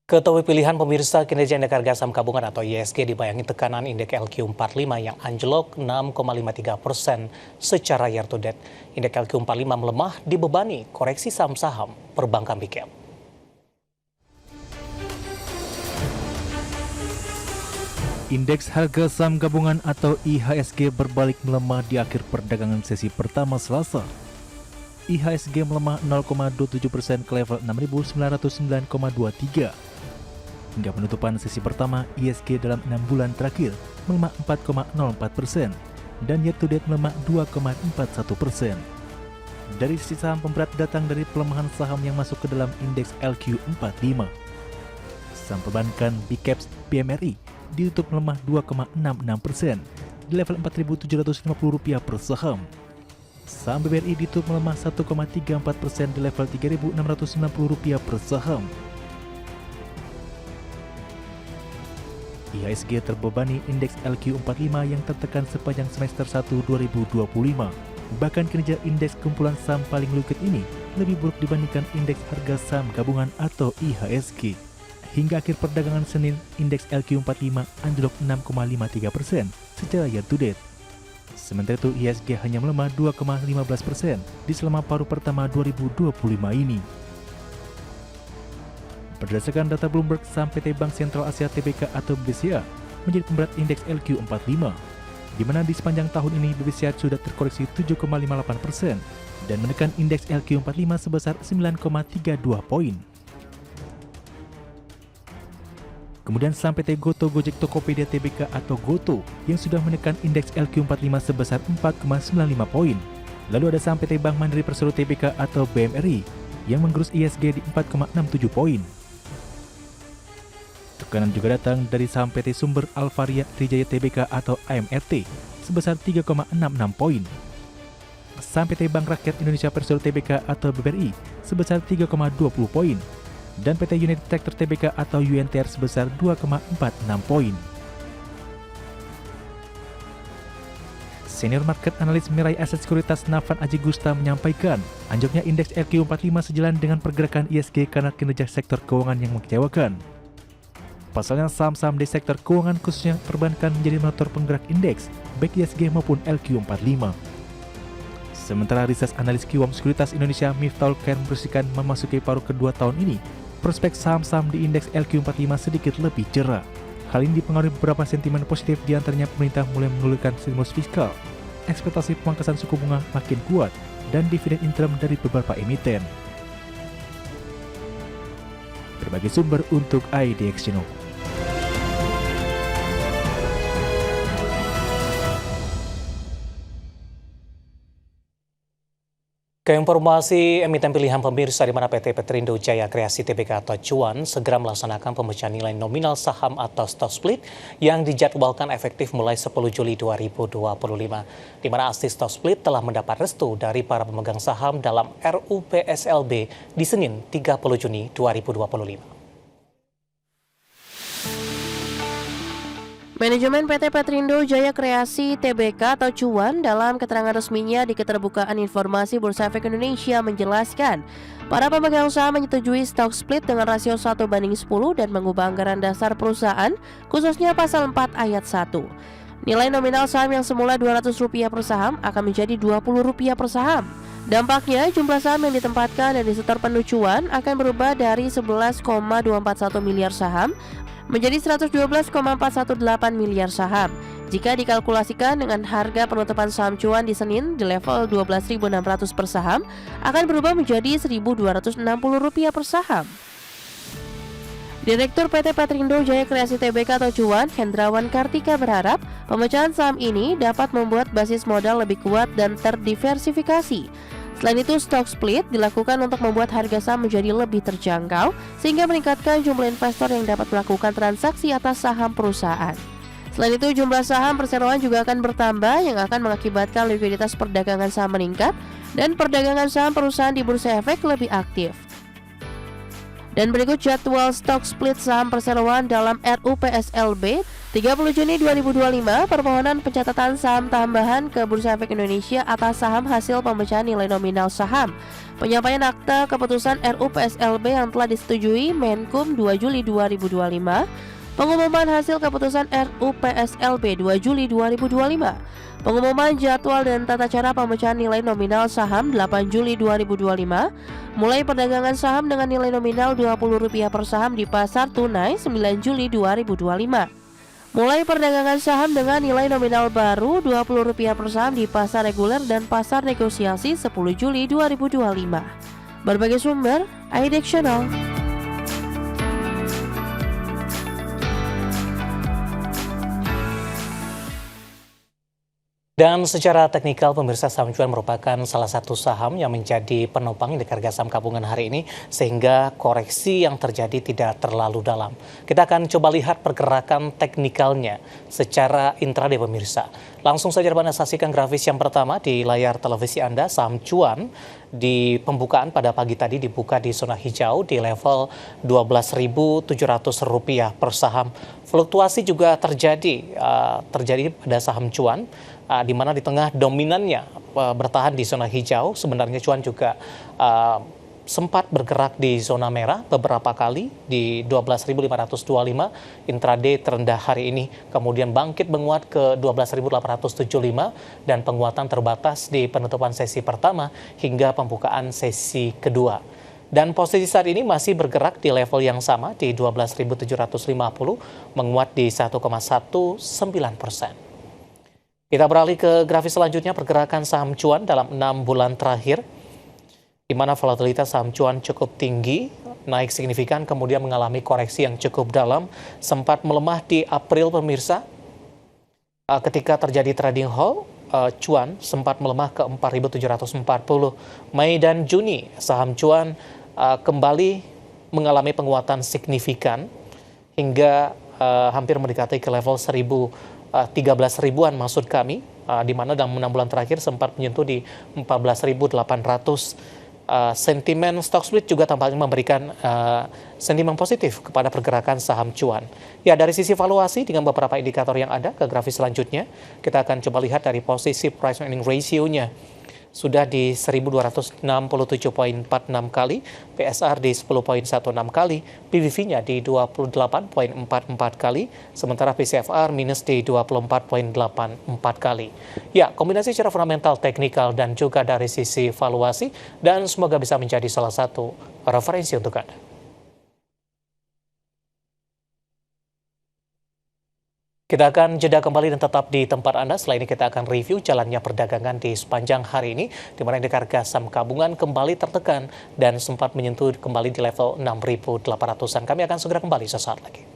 Ketahui pilihan pemirsa kinerja indeks harga saham gabungan atau IHSG dibayangi tekanan indeks LQ45 yang anjlok 6,53% secara year to date. Indeks LQ45 melemah dibebani koreksi saham-saham perbankan big cap. Indeks harga saham gabungan atau IHSG berbalik melemah di akhir perdagangan sesi pertama Selasa. IHSG melemah 0,27% ke level 6.909,23. Hingga penutupan sesi pertama, IHSG dalam 6 bulan terakhir melemah 4,04% dan year to date melemah 2,41%. Dari sisi saham, pemberat datang dari pelemahan saham yang masuk ke dalam indeks LQ45. Saham perbankan Big Caps BMRI ditutup melemah 2,66% di level Rp4.750 per saham. Saham BBRI ditutup melemah 1,34% di level Rp3.690 per saham. IHSG terbebani indeks LQ45 yang tertekan sepanjang semester 1 2025. Bahkan kinerja indeks kumpulan saham paling liquid ini lebih buruk dibandingkan indeks harga saham gabungan atau IHSG. Hingga akhir perdagangan Senin, indeks LQ45 anjlok 6,53% secara year to date. Sementara itu IHSG hanya melemah 2,15% di selama paruh pertama 2025 ini. Berdasarkan data Bloomberg, saham PT Bank Sentral Asia Tbk atau BCA menjadi pemberat indeks LQ45, di mana di sepanjang tahun ini BCA sudah terkoreksi 7,58% dan menekan indeks LQ45 sebesar 9,32 poin. Kemudian saham PT Goto Gojek Tokopedia Tbk atau Goto yang sudah menekan indeks LQ45 sebesar 4,95 poin. Lalu ada saham PT Bank Mandiri Persero Tbk atau BMRI yang menggerus IHSG di 4,67 poin. Tekanan juga datang dari saham PT Sumber Alvaria Trijaya Tbk atau AMRT sebesar 3,66 poin. Saham PT Bank Rakyat Indonesia Persero Tbk atau BBRI sebesar 3,20 poin. Dan PT United Tractor Tbk atau UNTR sebesar 2,46 poin. Senior Market Analis Mirai Aset Sekuritas Nafan Aji Gusta menyampaikan, anjloknya indeks LQ45 sejalan dengan pergerakan IHSG karena kinerja sektor keuangan yang mengecewakan. Pasalnya saham-saham di sektor keuangan khususnya perbankan menjadi motor penggerak indeks, baik IHSG maupun LQ45. Sementara riset analis Kiwam Sekuritas Indonesia Miftahul Khair memprediksikan memasuki paruh kedua tahun ini, prospek saham-saham di indeks LQ45 sedikit lebih cerah. Hal ini dipengaruhi beberapa sentimen positif, diantaranya pemerintah mulai menggulirkan stimulus fiskal, ekspektasi pemangkasan suku bunga makin kuat, dan dividen interim dari beberapa emiten. Berbagai sumber untuk IDX Channel. Ke informasi emiten pilihan pemirsa di mana PT Petrindo Jaya Kreasi Tbk atau Cuan segera melaksanakan pemecahan nilai nominal saham atau stock split yang dijadwalkan efektif mulai 10 Juli 2025. Di mana aksi stock split telah mendapat restu dari para pemegang saham dalam RUPSLB di Senin 30 Juni 2025. Manajemen PT Petrindo Jaya Kreasi Tbk atau Cuan dalam keterangan resminya di Keterbukaan Informasi Bursa Efek Indonesia menjelaskan, para pemegang saham menyetujui stock split dengan rasio 1:10 dan mengubah anggaran dasar perusahaan, khususnya pasal 4 ayat 1. Nilai nominal saham yang semula Rp200 per saham akan menjadi Rp20 per saham. Dampaknya, jumlah saham yang ditempatkan dan disetor penuh Cuan akan berubah dari 11,241 miliar saham menjadi 112,418 miliar saham. Jika dikalkulasikan dengan harga penutupan saham Cuan di Senin di level Rp12.600 per saham, akan berubah menjadi Rp1.260 per saham. Direktur PT Petrindo Jaya Kreasi Tbk atau Cuan, Hendrawan Kartika berharap pemecahan saham ini dapat membuat basis modal lebih kuat dan terdiversifikasi. Selain itu, stock split dilakukan untuk membuat harga saham menjadi lebih terjangkau sehingga meningkatkan jumlah investor yang dapat melakukan transaksi atas saham perusahaan. Selain itu, jumlah saham perseroan juga akan bertambah yang akan mengakibatkan likuiditas perdagangan saham meningkat dan perdagangan saham perusahaan di Bursa Efek lebih aktif. Dan berikut jadwal stock split saham perseroan dalam RUPSLB 30 Juni 2025, permohonan pencatatan saham tambahan ke Bursa Efek Indonesia atas saham hasil pemecahan nilai nominal saham. Penyampaian akta keputusan RUPSLB yang telah disetujui Menkum 2 Juli 2025. Pengumuman hasil keputusan RUPSLB 2 Juli 2025. Pengumuman jadwal dan tata cara pemecahan nilai nominal saham 8 Juli 2025. Mulai perdagangan saham dengan nilai nominal Rp20 per saham di pasar tunai 9 Juli 2025. Mulai perdagangan saham dengan nilai nominal baru Rp20 per saham di pasar reguler dan pasar negosiasi 10 Juli 2025. Berbagai sumber, IDEX Channel. Dan secara teknikal, pemirsa, saham cuan merupakan salah satu saham yang menjadi penopang indeks harga saham gabungan hari ini, sehingga koreksi yang terjadi tidak terlalu dalam. Kita akan coba lihat pergerakan teknikalnya secara intraday, pemirsa. Langsung saja Anda saksikan grafis yang pertama di layar televisi Anda. Saham cuan di pembukaan pada pagi tadi dibuka di zona hijau di level Rp12.700 per saham. Fluktuasi juga terjadi pada saham cuan, di mana di tengah dominannya bertahan di zona hijau. Sebenarnya cuan juga sempat bergerak di zona merah beberapa kali di 12.525 intraday terendah hari ini, kemudian bangkit menguat ke 12.875 dan penguatan terbatas di penutupan sesi pertama hingga pembukaan sesi kedua. Dan posisi saat ini masih bergerak di level yang sama di 12.750, menguat di 1,19%. Kita beralih ke grafis selanjutnya, pergerakan saham cuan dalam 6 bulan terakhir, di mana volatilitas saham cuan cukup tinggi, naik signifikan, kemudian mengalami koreksi yang cukup dalam, sempat melemah di April, pemirsa. Ketika terjadi trading halt, cuan sempat melemah ke 4.740. Mei dan Juni, saham cuan kembali mengalami penguatan signifikan hingga hampir mendekati ke level 13 ribuan maksud kami, di mana dalam 6 bulan terakhir sempat menyentuh di 14.800. Sentimen stock split juga tampaknya memberikan sentimen positif kepada pergerakan saham cuan. Ya, dari sisi valuasi dengan beberapa indikator yang ada, ke grafis selanjutnya kita akan coba lihat dari posisi price earning ratio-nya. Sudah di 1.267,46 kali, PSR di 10,16 kali, PBV-nya di 28,44 kali, sementara PCFR minus di 24,84 kali. Ya, kombinasi secara fundamental, teknikal, dan juga dari sisi valuasi, dan semoga bisa menjadi salah satu referensi untuk Anda. Kita akan jeda kembali dan tetap di tempat Anda. Setelah ini kita akan review jalannya perdagangan di sepanjang hari ini, di mana indeks harga saham gabungan kembali tertekan dan sempat menyentuh kembali di level 6.800-an. Kami akan segera kembali sesaat lagi.